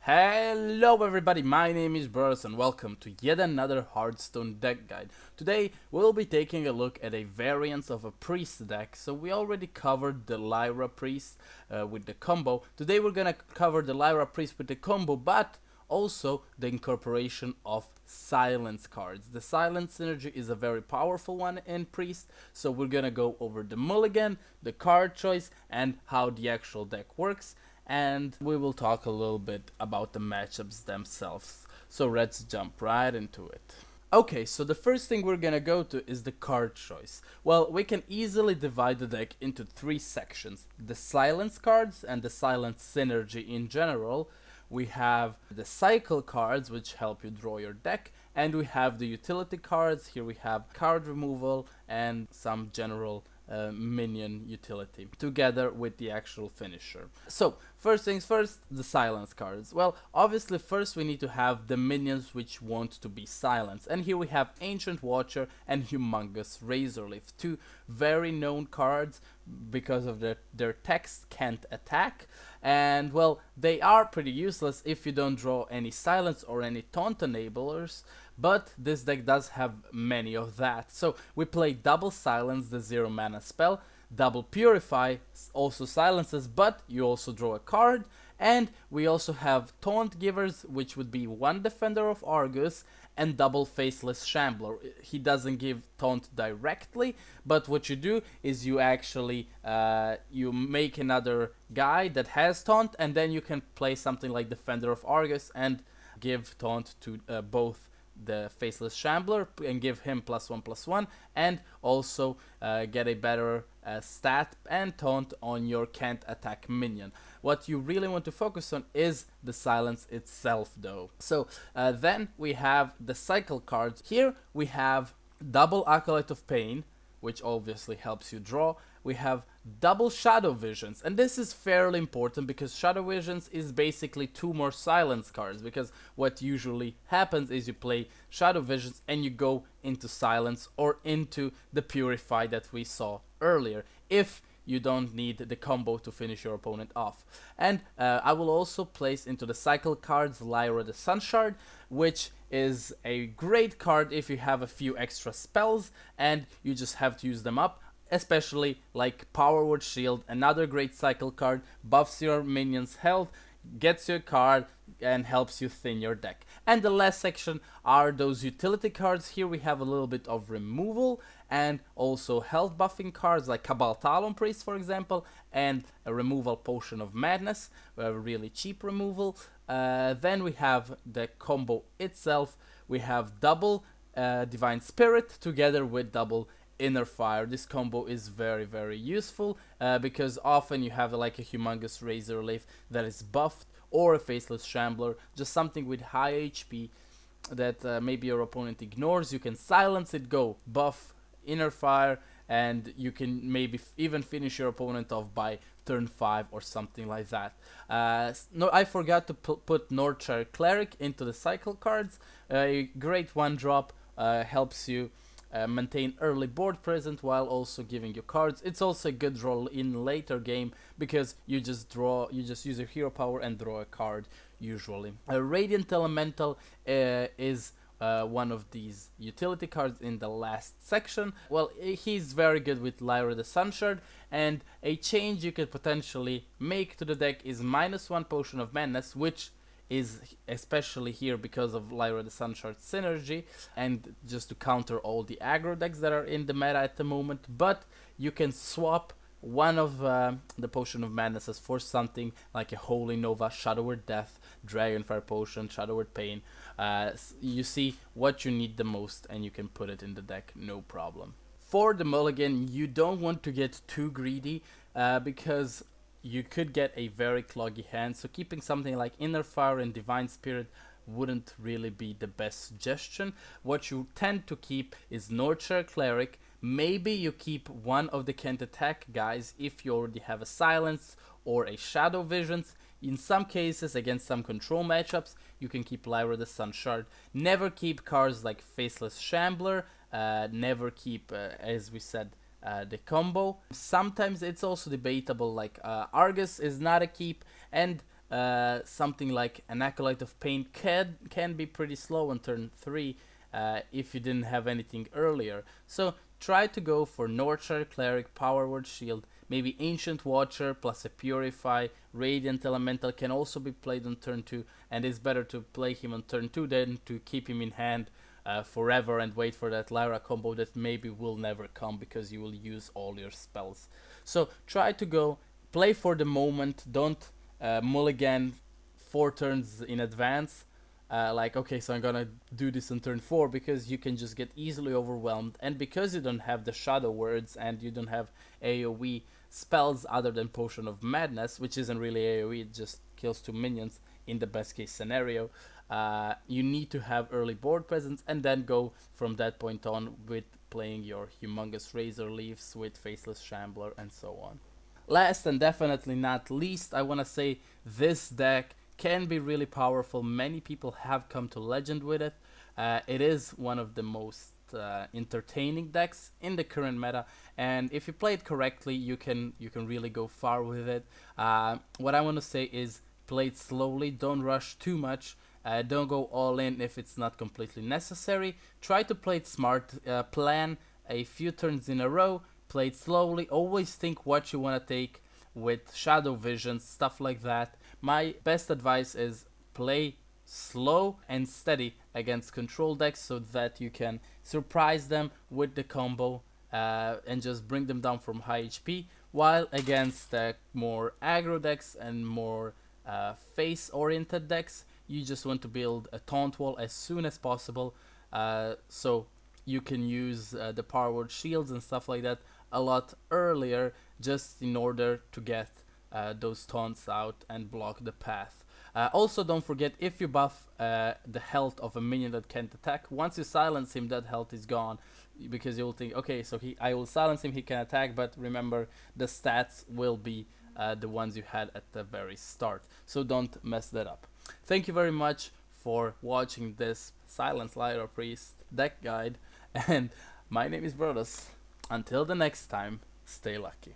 Hello everybody, my name is Brodos and welcome to yet another Hearthstone deck guide. Today we'll be taking a look at a variance of a priest deck. So we already covered the Lyra priest with the combo. Today we're gonna cover the Lyra priest with the combo, but also the incorporation of silence cards. The silence synergy is a very powerful one in priest, so we're gonna go over the mulligan, the card choice, and how the actual deck works. And we will talk a little bit about the matchups themselves. So let's jump right into it. Okay, so the first thing we're gonna go to is the card choice. Well, we can easily divide the deck into three sections: the silence cards and the silence synergy in general. We have the cycle cards, which help you draw your deck, and we have the utility cards. Here we have card removal and some general minion utility together with the actual finisher. So first things first, the silence cards. Well, obviously first we need to have the minions which want to be silenced, and here we have Ancient Watcher and Humongous Razorleaf, two very known cards because of their text can't attack, and well, they are pretty useless if you don't draw any silence or any taunt enablers, but this deck does have many of that. So we play double silence, the 0 mana spell, double purify, also silences, but you also draw a card, and we also have taunt givers, which would be one Defender of Argus and double Faceless Shambler. He doesn't give taunt directly, but what you do is you actually you make another guy that has taunt, and then you can play something like Defender of Argus and give taunt to both the Faceless Shambler and give him +1/+1, and also get a better stat and taunt on your can't attack minion. What you really want to focus on is the silence itself though. So then we have the cycle cards. Here we have double Acolyte of Pain, which obviously helps you draw. We have double Shadow Visions, and this is fairly important because Shadow Visions is basically two more silence cards, because what usually happens is you play Shadow Visions and you go into silence or into the purify that we saw earlier, if you don't need the combo to finish your opponent off. And I will also place into the cycle cards Lyra the Sunshard, which is a great card if you have a few extra spells and you just have to use them up, especially like Power Word Shield, another great cycle card, buffs your minions' health, gets your card, and helps you thin your deck. And the last section are those utility cards. Here we have a little bit of removal and also health buffing cards like Cabal Talon Priest, for example, and a removal Potion of Madness, a really cheap removal. Then we have the combo itself. We have double Divine Spirit together with double Inner Fire. This combo is very useful because often you have like a Humongous Razorleaf that is buffed, or a Faceless Shambler, just something with high HP that maybe your opponent ignores. You can silence it, go buff Inner Fire, and you can maybe even finish your opponent off by turn 5 or something like that. No, I forgot to put Northshire Cleric into the cycle cards. A great one drop, helps you maintain early board presence while also giving you cards. It's also a good draw in later game because you just use your hero power and draw a card usually. A Radiant Elemental is one of these utility cards in the last section. Well, he's very good with Lyra the Sunshard, and a change you could potentially make to the deck is -1 Potion of Madness, which is especially here because of Lyra the Sunshard synergy, and just to counter all the aggro decks that are in the meta at the moment. But you can swap one of the Potion of Madnesses for something like a Holy Nova, Shadow Word Death, Dragonfire Potion, Shadow Word Pain. You see what you need the most and you can put it in the deck, no problem. For the mulligan, you don't want to get too greedy because you could get a very cloggy hand, so keeping something like Inner Fire and Divine Spirit wouldn't really be the best suggestion. What you tend to keep is Northshire Cleric. Maybe you keep one of the can't attack guys if you already have a silence or a Shadow Visions. In some cases, against some control matchups, you can keep Lyra the Sunshard. Never keep cards like Faceless Shambler. Never keep, as we said, the combo. Sometimes it's also debatable, like Argus is not a keep, and something like an Acolyte of Pain can be pretty slow on turn 3 if you didn't have anything earlier. So try to go for Northshire Cleric, Power Word Shield, maybe Ancient Watcher plus a Purify. Radiant Elemental can also be played on turn 2, and it's better to play him on turn 2 than to keep him in hand forever and wait for that Lyra combo that maybe will never come because you will use all your spells. So try to go play for the moment. Don't mulligan 4 turns in advance. Like, okay, so I'm gonna do this on turn 4, because you can just get easily overwhelmed, and because you don't have the shadow words and you don't have AoE spells other than Potion of Madness, which isn't really AoE, it just kills 2 minions in the best case scenario. You need to have early board presence, and then go from that point on with playing your humongous Razor Leaves with Faceless Shambler and so on. Last and definitely not least, I want to say this deck can be really powerful. Many people have come to legend with it. It is one of the most entertaining decks in the current meta, and if you play it correctly, you can really go far with it. What I want to say is play it slowly, don't rush too much, don't go all in if it's not completely necessary. Try to play it smart, plan a few turns in a row, play it slowly, always think what you want to take with shadow vision, stuff like that. My best advice is play slow and steady against control decks so that you can surprise them with the combo and just bring them down from high HP, while against more aggro decks and more face oriented decks, you just want to build a taunt wall as soon as possible, so you can use the power word shields and stuff like that a lot earlier, just in order to get those taunts out and block the path. Also, don't forget, if you buff the health of a minion that can't attack, once you silence him, that health is gone, because you'll think, okay, so I will silence him, he can attack, but remember, the stats will be the ones you had at the very start, so don't mess that up. Thank you very much for watching this Silence Lyra Priest deck guide, and my name is Brodos. Until the next time, stay lucky.